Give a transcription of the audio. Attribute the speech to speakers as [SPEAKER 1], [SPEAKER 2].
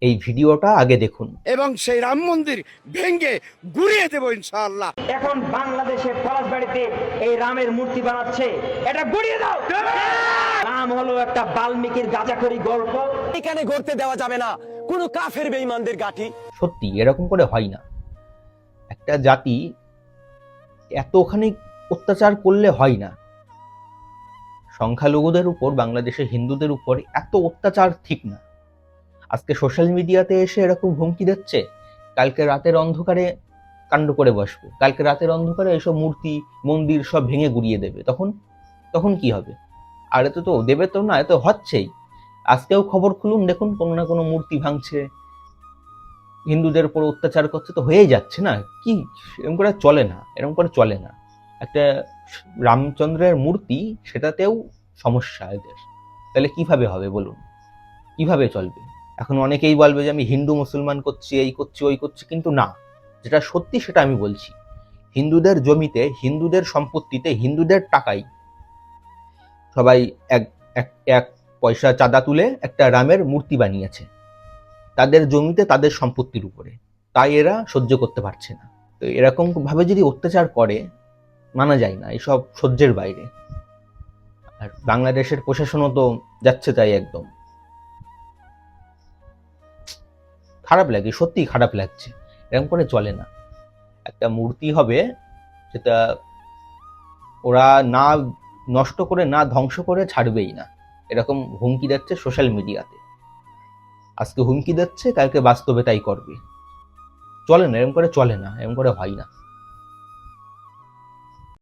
[SPEAKER 1] এই ভিডিওটা আগে দেখুন।
[SPEAKER 2] এবং সেই রাম মন্দির ভেঙে গুড়িয়ে দেব ইনশাআল্লাহ।
[SPEAKER 3] এখন বাংলাদেশে পলাশবাড়িতে এই রামের মূর্তি বানাচ্ছে, এটা গুড়িয়ে দাও। রাম হলো একটা বাল্মীকির গাঁজাখড়ি গল্প, এখানে ঘটতে দেওয়া যাবে না কোনো কাফের বেঈমানদের গাঠি।
[SPEAKER 1] সত্যি এরকম করে হয় না। একটা জাতি এতখানি অত্যাচার করলে হয় না। সংখ্যালঘুদের উপর, বাংলাদেশের হিন্দুদের উপর এত অত্যাচার ঠিক না। আজকে সোশ্যাল মিডিয়াতে এসে এরকম হুমকি দিচ্ছে, কালকে রাতের অন্ধকারে কাণ্ড করে বসবে, কালকে রাতের অন্ধকারে এসব মূর্তি মন্দির সব ভেঙে গুড়িয়ে দেবে। তখন কি হবে? আর এত তো দেবে তো না, এত হচ্ছেই। আজকেও খবর খুলুন, দেখুন কোনো না কোনো মূর্তি ভাঙছে, হিন্দুদের উপর অত্যাচার করছে, তো হয়েই যাচ্ছে না। কি এরকম করে চলে না, এরকম করে চলে না। একটা রামচন্দ্রের মূর্তি, সেটাতেও সমস্যা এদের, তাহলে কিভাবে হবে বলুন? কিভাবে চলবে? এখন অনেকেই বলবে যে আমি হিন্দু মুসলমান করছি, এই করছি ওই করছি, কিন্তু না, যেটা সত্যি সেটা আমি বলছি। হিন্দুদের জমিতে, হিন্দুদের সম্পত্তিতে, হিন্দুদের টাকায় সবাই এক এক এক পয়সা চাঁদা তুলে একটা রামের মূর্তি বানিয়েছে, তাদের জমিতে, তাদের সম্পত্তির উপরে। তাই এরা সহ্য করতে পারছে না। তো এরকম ভাবে যদি অত্যাচার করে, মানা যায় না, এসব সহ্যের বাইরে। আর বাংলাদেশের প্রশাসনও তো যাচ্ছে তাই, একদম খারাপ লাগে, সত্যি খারাপ লাগছে। এরকম করে চলে না। একটা মূর্তি হবে, সেটা ওরা না নষ্ট করে, না ধ্বংস করে ছাড়বেই না। এরকম হুমকি দিচ্ছে সোশ্যাল মিডিয়াতে। আজকে হুমকি দিচ্ছে, কালকে বাস্তবে তাই করবে। চলে না, এরকম করে চলে না, এরকম করে হয় না।